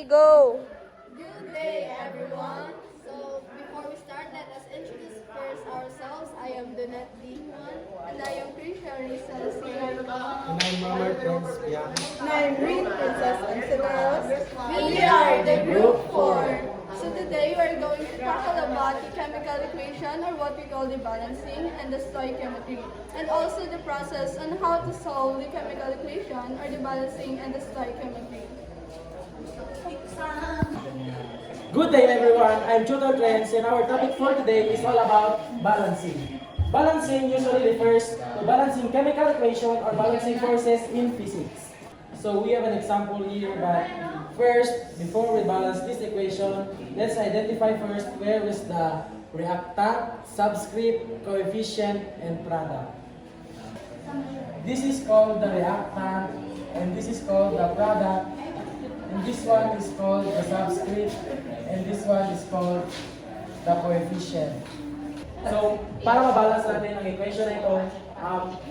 go! Good day, everyone. So, before we start, let us introduce first ourselves. I am Donette Dihuan, and I am Krisha Risa Sierra. And I'm Mama Prince Bianca. And I'm Reed Princess Ancelos. We are the Group 4. So today we are going to tackle about the chemical equation, or what we call the balancing, and the stoichiometry, and also the process on how to solve the chemical equation, or the balancing and the stoichiometry. Good day everyone, I'm Tutor Trends and our topic for today is all about balancing. Balancing usually refers to balancing chemical equation or balancing forces in physics. So we have an example here, but first, before we balance this equation, let's identify first where is the reactant, subscript, coefficient, and product. This is called the reactant, and this is called the product, and this one is called the subscript, and this one is called the coefficient. So, para mabalance natin ang equation na ito,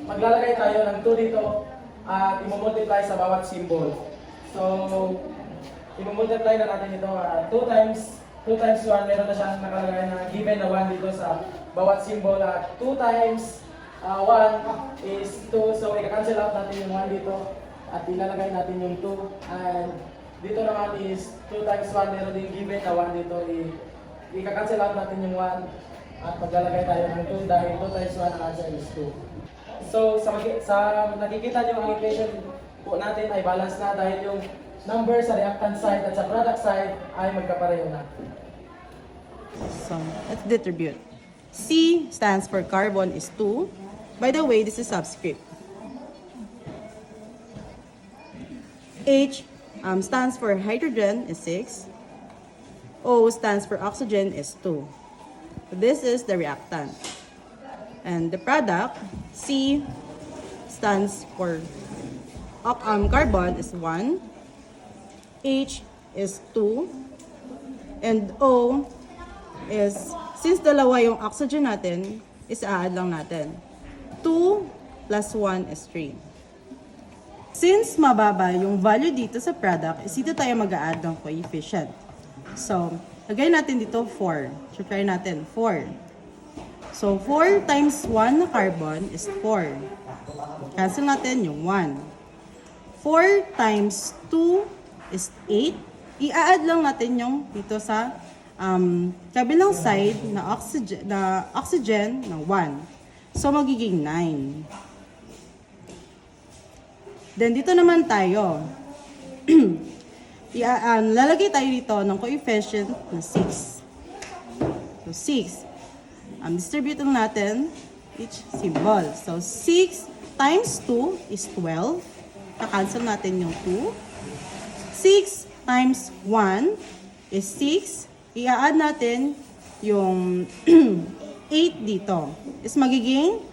maglalagay tayo ng 2 dito at i-multiply sa bawat symbol. So, i-multiply na natin ito. 2 times 1, meron na siyang nakalagay na given na 1 dito sa bawat symbol. 2 times 1 is 2. So, i-cancel out natin yung 1 dito at ilalagay natin yung 2. And dito naman is 2 times 1, meron din given na 1 dito. I-cancel out natin yung 1 at maglalagay tayo ng 2 dahil 2 times 1 ang answer is 2. So, sa nakikita nyo ang equation po natin ay balance na dahil yung number sa reactant side at sa product side ay magkapareho na. So, let's distribute. C stands for carbon is 2. By the way, this is subscript. H stands for hydrogen is 6. O stands for oxygen is 2. This is the reactant. And the product, C stands for carbon is 1. H is 2. And O is, since dalawa yung oxygen natin, is a-add lang natin. 2 plus 1 is 3. Since mababa yung value dito sa product, is dito tayo mag-a-add ng coefficient. So, lagay natin dito 4. So, try natin 4. So, 4 times 1 na carbon is 4. Cancel natin yung 1. 4 times 2 is 8. I-add lang natin yung dito sa kabilang side na oxygen na 1. So, magiging 9. Then, dito naman tayo. Lalagay tayo dito ng coefficient na 6. So, 6. Distribute lang natin each symbol. So, 6 times 2 is 12. Kakancel natin yung 2. 6 times 1 is 6. I-add natin yung 8 dito. Is magiging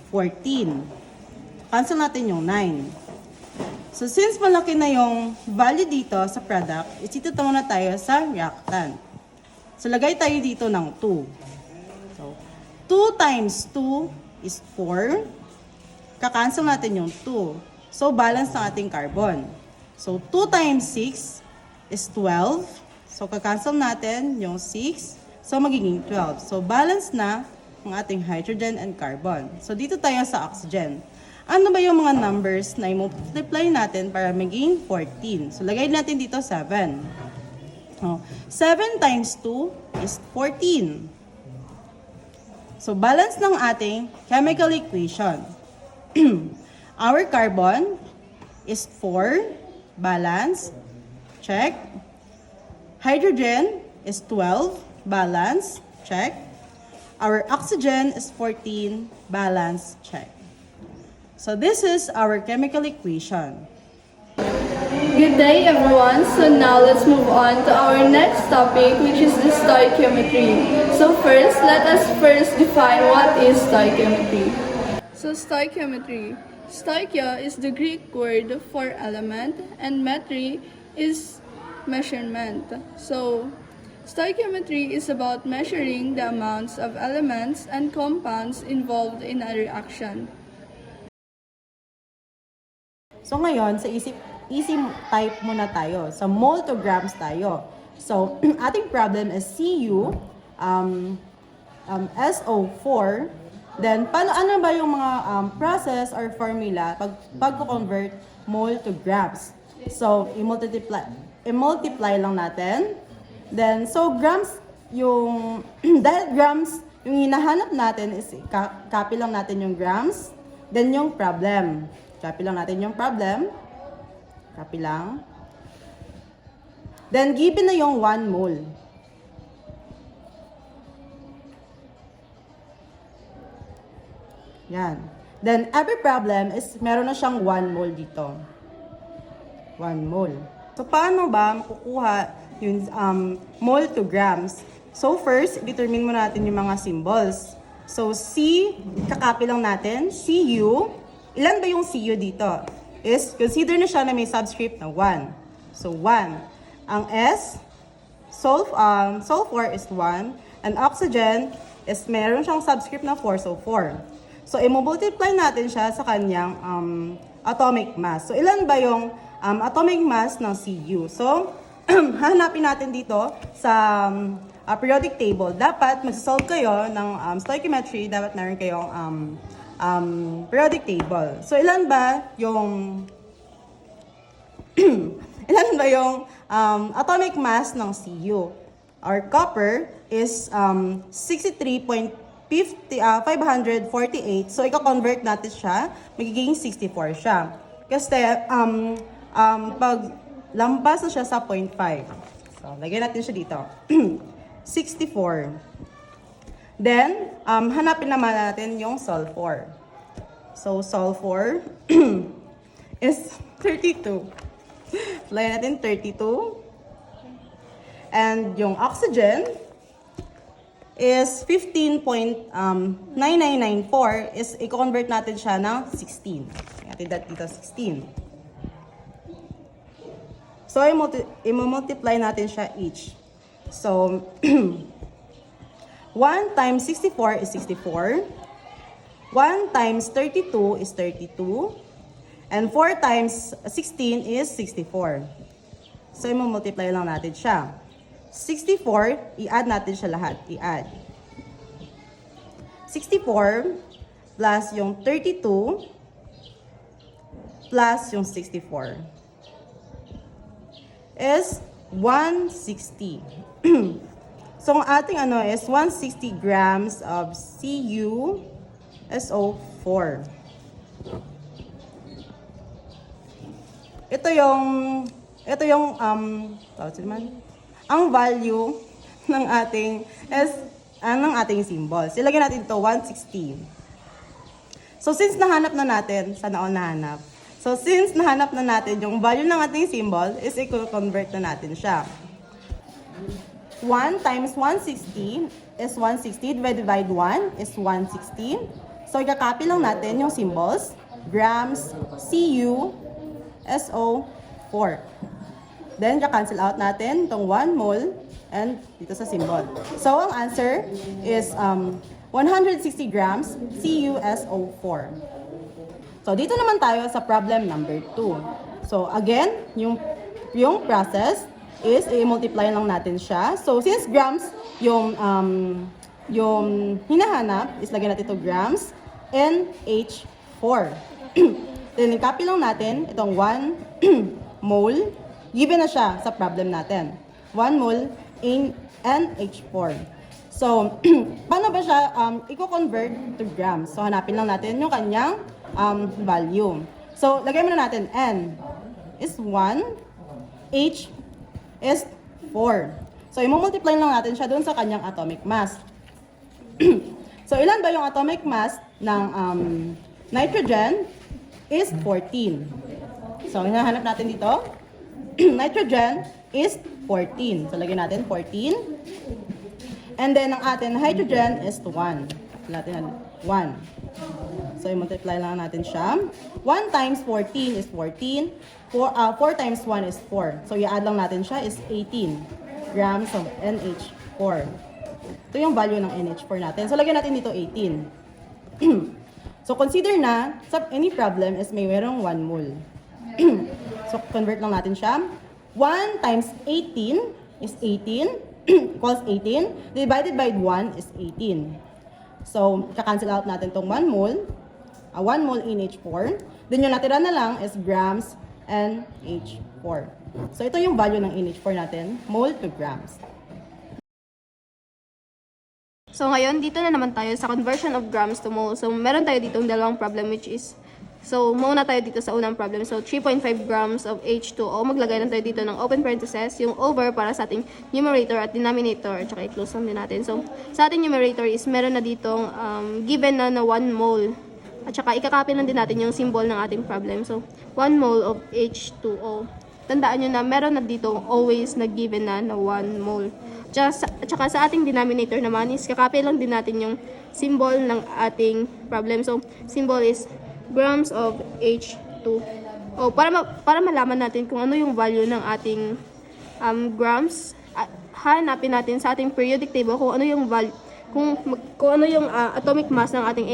14. Cancel natin yung 9. So, since malaki na yung value dito sa product, dito muna tayo sa reactant. So, lagay tayo dito ng 2. So, 2 times 2 is 4. Kakancel natin yung 2. So, balance ng ating carbon. So, 2 times 6 is 12. So, kakancel natin yung 6. So, magiging 12. So, balance na ang ating hydrogen and carbon. So, dito tayo sa oxygen. Ano ba yung mga numbers na i-multiply natin para maging 14? So, lagay natin dito 7. 7 times 2 is 14. So, balance ng ating chemical equation. Our carbon is 4. Balance. Check. Hydrogen is 12. Balance. Check. Our oxygen is 14. Balance. Check. So, this is our chemical equation. Good day, everyone. So now let's move on to our next topic, which is the stoichiometry. So first, let us define what is stoichiometry. So stoichiometry. Stoichia is the Greek word for element, and metry is measurement. So stoichiometry is about measuring the amounts of elements and compounds involved in a reaction. So ngayon, sa isip easy type muna tayo. So, mole to grams tayo. So, ating problem is Cu, SO4. Then, ano ba yung mga process or formula pag-convert mole to grams? So, i-multiply lang natin. Then, so grams, dahil grams, yung hinahanap natin is, copy lang natin yung grams. Then, yung problem. Copy lang natin yung problem. Copy lang. Then, given na yung 1 mole. Yan. Then, every problem is meron na siyang 1 mole dito. 1 mole. So, paano ba makukuha yung mole to grams? So, first, determine muna natin yung mga symbols. So, C, kakopy lang natin. Cu, ilan ba yung Cu dito? Is, consider na siya na may subscript na 1. So, 1. Ang S, sulfur is 1. And oxygen is meron siyang subscript na 4, so 4. So, i-multiply natin siya sa kanyang atomic mass. So, ilan ba yung atomic mass ng Cu? So, hanapin natin dito sa periodic table. Dapat mag-solve kayo ng stoichiometry, dapat meron kayong periodic table. So, ilan ba yung atomic mass ng Cu? Our copper is 548. So, i-convert natin siya, magiging 64 siya. Kasi, pag lampas na siya sa 0.5. So, lagyan natin siya dito. 64. Then, hanapin naman natin yung sulfur. So, sulfur is 32. Lagyan natin 32. And yung oxygen is 15.9994 is i-convert natin siya ng 16. Natin dito 16. So, i-multiply natin siya each. So, 1 times 64 is 64. 1 times 32 is 32. And 4 times 16 is 64. So, i-multiply lang natin siya. 64, i-add natin siya lahat. I-add. 64 plus yung 32 plus yung 64 is 160. So, ang ating is 160 grams of CuSO4. Ito yung tawag sila man? Ang value ng ating symbol. Ilagay natin ito 160. So, since nahanap na natin, sana all nahanap. So, since nahanap na natin yung value ng ating symbol, is i-convert na natin siya. 1 times 160 is 160 divided by 1 is 160. So, i-copy lang natin yung symbols. Grams, Cu, SO4. Then, i-cancel out natin itong 1 mole and dito sa symbol. So, ang answer is 160 grams CuSO4. So, dito naman tayo sa problem number 2. So, again, yung process is i-multiply lang natin siya. So, since grams yung hinahanap, is lagyan natin ito grams NH4. Then, i-copy lang natin itong 1 mole. Given na siya sa problem natin. 1 mole in NH4. So, paano ba siya i-convert to grams? So, hanapin lang natin yung kanyang value. So, lagay muna natin N is 1, H is 4. So, i-multiply lang natin siya doon sa kanyang atomic mass. So, ilan ba yung atomic mass ng nitrogen? Is 14. So, hinahanap natin dito. Nitrogen is 14. So, lagyan natin 14. And then, ang atin hydrogen is 1. Natin 1. So, i-multiply lang natin siya. 1 times 14 is 14. 4 times 1 is 4. So, i-add lang natin siya is 18 grams of NH4. Ito yung value ng NH4 natin. So, lagyan natin dito 18. So, consider na, sa any problem is may merong 1 mole. So, So, convert lang natin siya. 1 times 18 is 18 equals 18. Divided by 1 is 18. So, cancel out natin tong 1 mole. 1 mole NH4. Then yung natira na lang is grams and H4. So, ito yung value ng NH4 natin. Mole to grams. So ngayon, dito na naman tayo sa conversion of grams to mole. So meron tayo dito dalawang problem which is, so muna tayo dito sa unang problem. So 3.5 grams of H2O. Maglagay lang tayo dito ng open parentheses, yung over para sa ating numerator at denominator. At saka i-close lang din natin. So sa ating numerator is meron na ditong given na 1 mole. At saka ikakopy lang din natin yung symbol ng ating problem. So 1 mole of H2O. Tandaan nyo na meron na dito always na given na 1 mole. At saka sa ating denominator naman is kakopy lang din natin yung symbol ng ating problem. So, symbol is grams of H2O. Para malaman natin kung ano yung value ng ating grams, hanapin natin sa ating periodic table kung ano yung value, kung ano yung atomic mass ng ating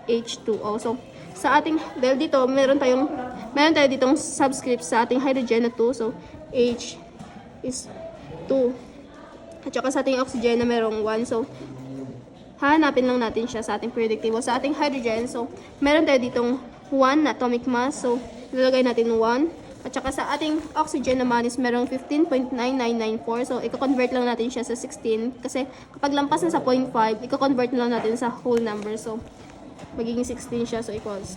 H2O. So, sa ating, dahil dito, meron tayo ditong subscript sa ating hydrogen na 2. So, H is 2. At saka sa ating oxygen na merong 1. So, hanapin lang natin siya sa ating periodic table. Sa ating hydrogen, so, meron tayo ditong 1 na atomic mass. So, ilalagay natin 1. At saka sa ating oxygen naman is merong 15.9994. So, i-convert lang natin siya sa 16. Kasi kapag lampas na sa 0.5, i-convert lang natin sa whole number. So, magiging 16 siya. So, equals.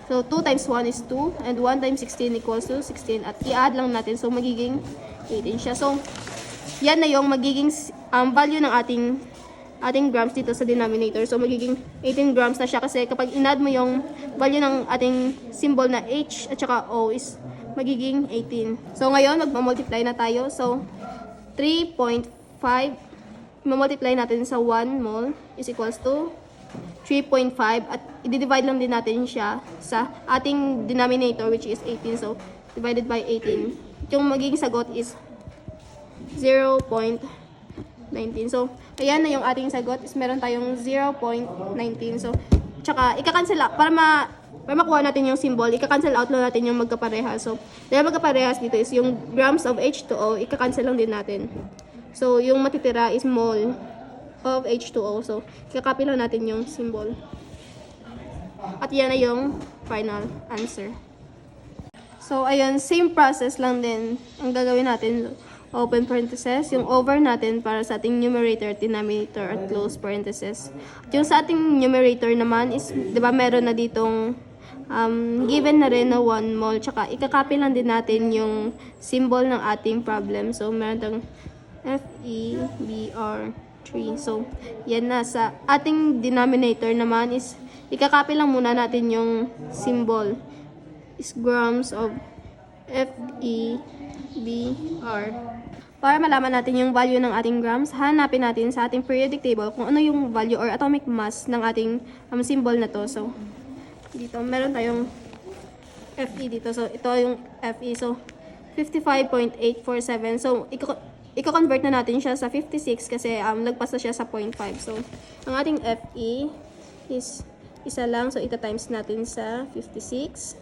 So, 2 times 1 is 2. And 1 times 16 equals to 16. At i-add lang natin. So, magiging 18 siya. So, yan na yung magiging value ng ating grams dito sa denominator. So, magiging 18 grams na siya kasi kapag in-add mo yung value ng ating symbol na H at saka O is magiging 18. So, ngayon, magmamultiply na tayo. So, 3.5 mamultiply natin sa 1 mole is equals to 3.5 at i-divide lang din natin siya sa ating denominator which is 18. So, divided by 18. Yung magiging sagot is 0.19. So, ayan na yung ating sagot is meron tayong 0.19. So, tsaka ika-cancel out para makuha natin yung symbol, ika-cancel out lang natin yung magkaparehas. So, dahil magkaparehas dito is yung grams of H2O, ika-cancel lang din natin. So, yung matitira is mole of H2O. So, ika-copy lang natin yung symbol. At yan na yung final answer. So, ayun, same process lang din ang gagawin natin. Open parentheses, yung over natin para sa ating numerator, denominator, at close parentheses. At yung sa ating numerator naman is, di ba meron na ditong given na rin na 1 mole, tsaka ikakopy lang din natin yung symbol ng ating problem. So, meron tayong FeBr3. So, yan na. Sa ating denominator naman is, ikakopy lang muna natin yung symbol. Is grams of FeBr. Para malaman natin yung value ng ating grams, hanapin natin sa ating periodic table kung ano yung value or atomic mass ng ating symbol na to. So, dito, meron tayong Fe dito. So, ito yung Fe. So, 55.847. So, i-convert na natin siya sa 56 kasi lagpas na siya sa 0.5. So, ang ating Fe is isa lang. So, ita-times natin sa 56.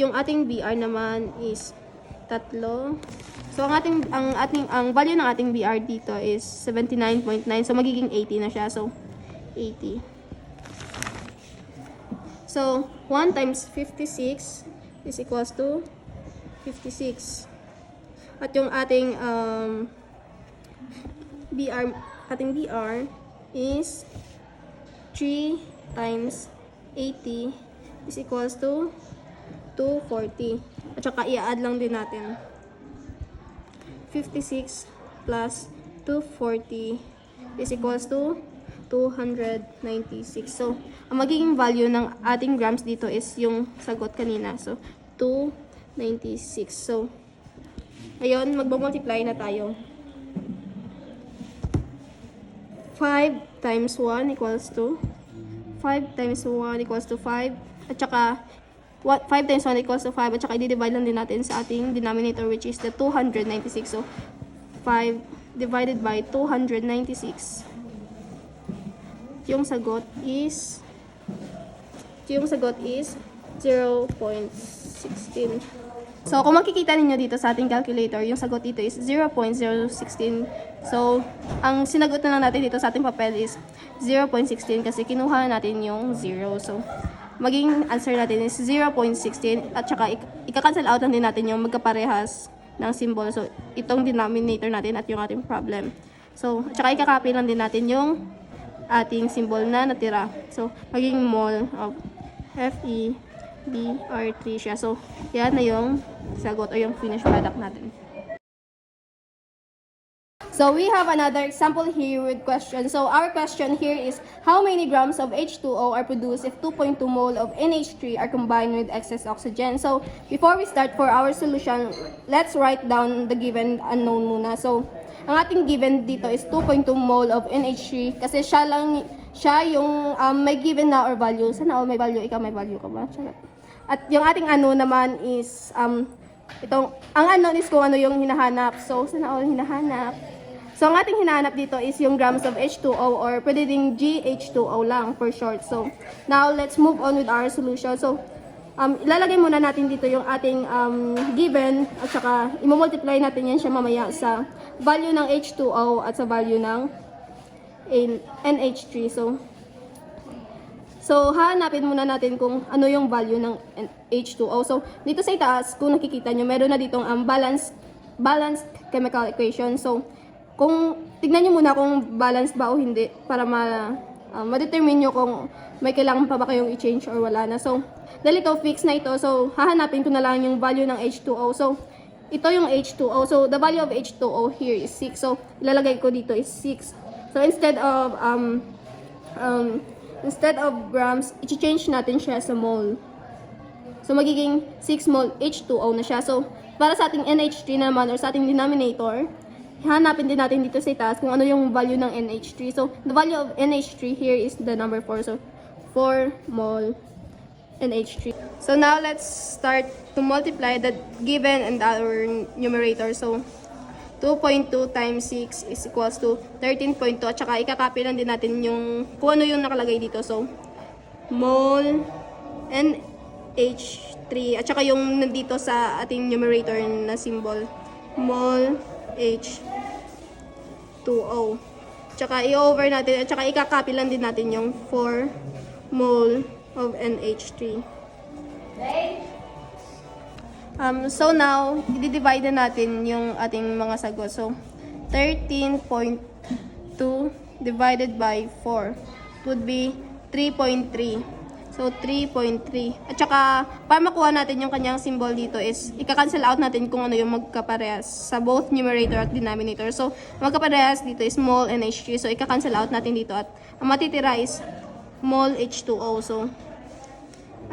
Yung ating Br naman is 3. So, ang value ng ating BR dito is 79.9. So, magiging 80 na siya. So, 80. So, 1 times 56 is equals to 56. At yung ating BR is 3 times 80 is equals to 240. At saka i-add lang din natin. 56 plus 240 is equals to 296. So, ang magiging value ng ating grams dito is yung sagot kanina. So, 296. So, ayun, magmamultiply na tayo. 5 times 1 equals to 5 times 1 equals to 5. At saka, 5 times 1 equals to 5 at saka i-divide lang din natin sa ating denominator which is the 296. So, 5 divided by 296. Yung sagot is 0.16. So, kung makikita ninyo dito sa ating calculator, yung sagot dito is 0.016. So, ang sinagot na lang natin dito sa ating papel is 0.16 kasi kinuha natin yung 0. So, maging answer natin is 0.16 at saka ika-cancel out lang din natin yung magkaparehas ng symbol. So, itong denominator natin at yung ating problem. So, at saka ika-copy lang din natin yung ating symbol na natira. So, maging mole of FeBr3 siya. So, yan na yung sagot o yung finished product natin. So, we have another example here with question. So, our question here is, how many grams of H2O are produced if 2.2 mole of NH3 are combined with excess oxygen? So, before we start for our solution, let's write down the given unknown muna. So, ang ating given dito is 2.2 mole of NH3 kasi siya yung may given na or value. Sana all may value, ikaw may value ka ba? Charot. At yung ating unknown naman is, ang unknown is kung ano yung hinahanap. So, sana all hinahanap. So, ang ating hinahanap dito is yung grams of H2O or pwede ding GH2O lang for short. So, now let's move on with our solution. So, ilalagay muna natin dito yung ating given at saka imumultiply natin yan siya mamaya sa value ng H2O at sa value ng NH3. So, hahanapin muna natin kung ano yung value ng H2O. So, dito sa itaas, kung nakikita nyo, meron na ditong balanced chemical equation. So, kung tignan nyo muna kung balanced ba o hindi para ma-determine nyo kung may kailangan pa ba kayong i-change or wala na. So, dahil ito fix na ito, so hahanapin ko na lang yung value ng H2O. So, ito yung H2O. So, the value of H2O here is 6. So, ilalagay ko dito is 6. So, instead of grams, i-change natin siya sa mole. So, magiging 6 mole H2O na siya. So, para sa ating NH3 naman or sa ating denominator, hanapin din natin dito sa itaas kung ano yung value ng NH3. So, the value of NH3 here is the number 4. So, 4 mole NH3. So, now let's start to multiply the given and our numerator. So, 2.2 times 6 is equals to 13.2. At saka, ikakopy lang din natin yung kung ano yung nakalagay dito. So, mole NH3. At saka yung nandito sa ating numerator na symbol. Mole H2O. Tsaka i-over natin at tsaka i-copy lang din natin yung 4 mole of NH3. So now, i-divide na natin yung ating mga sagot. So, 13.2 divided by 4 would be 3.3. So, 3.3. At saka, para makuha natin yung kanyang symbol dito is, ika-cancel out natin kung ano yung magkaparehas sa both numerator at denominator. So, magkaparehas dito is mole NH3. So, ika-cancel out natin dito. At ang matitira is mole H2O. So,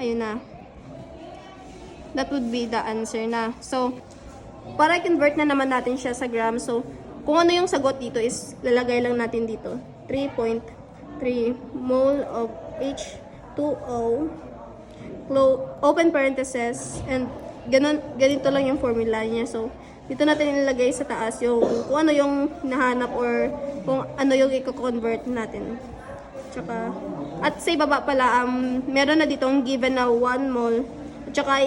ayun na. That would be the answer na. So, para i-convert na naman natin siya sa gram. So, kung ano yung sagot dito is, lalagay lang natin dito. 3.3 mole of H2O, open parenthesis, and ganito lang yung formula niya. So, dito natin ilalagay sa taas yung kung ano yung hinahanap or kung ano yung i-convert natin. Tsaka, at sa ibaba pala, meron na ditong given na 1 mole. At saka,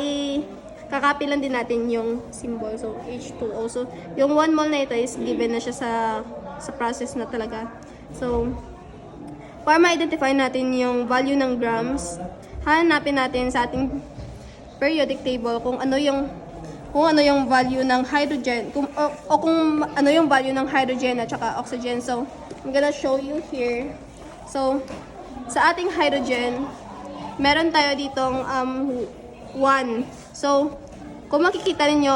kakopy lang din natin yung symbol. So, H2O. So, yung 1 mole na ito is given na siya sa process na talaga. So, para ma-identify natin yung value ng grams, hanapin natin sa ating periodic table kung ano yung value ng hydrogen kung ano yung value ng hydrogen at saka oxygen. So, I'm gonna show you here. So, sa ating hydrogen, meron tayo ditong 1. So, kung makikita ninyo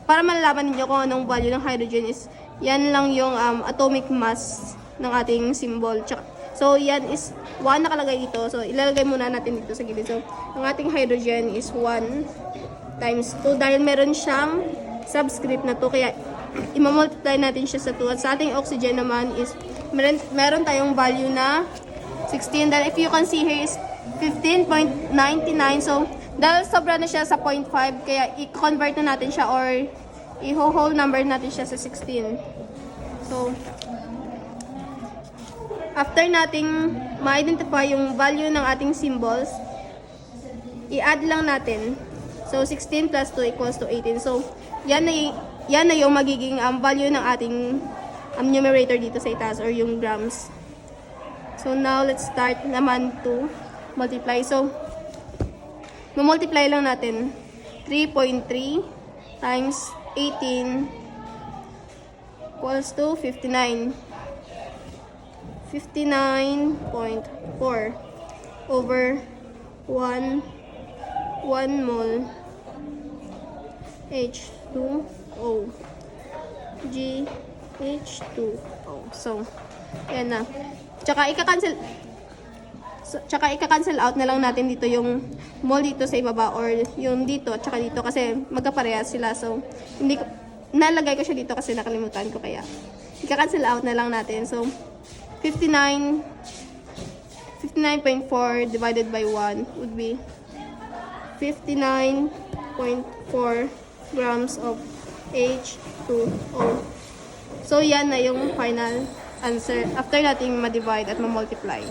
para malalaman niyo kung anong value ng hydrogen is yan lang yung atomic mass ng ating symbol. So, yan is 1 nakalagay dito. So, ilalagay muna natin dito sa gilid. So, ang ating hydrogen is 1 times 2. Dahil meron siyang subscript na 2. Kaya, imamultiply natin siya sa 2. At sa ating oxygen naman is meron tayong value na 16. Dahil if you can see here is 15.99. So, dahil sobra na siya sa 0.5. Kaya, i-convert na natin siya or i-whole number natin siya sa 16. So, after nating ma-identify yung value ng ating symbols, i-add lang natin. So, So, 16 plus 2 equals to 18. So, yan na yung magiging value ng ating numerator dito sa itaas or yung grams. So, now, let's start naman to multiply. So, multiply lang natin. 3.3 times 18 equals to 59. 59.4 over 1 mole H2O GH2O. So, yan na. Tsaka ika-cancel out na lang natin dito yung mole dito sa ibaba or yung dito at tsaka dito kasi magkaparehas sila. So, hindi ko, nalagay ko siya dito kasi nakalimutan ko kaya. Ika-cancel out na lang natin. So, 59.4 divided by 1 would be 59.4 grams of H2O. So, yan na yung final answer after nating ma-divide at ma-multiply.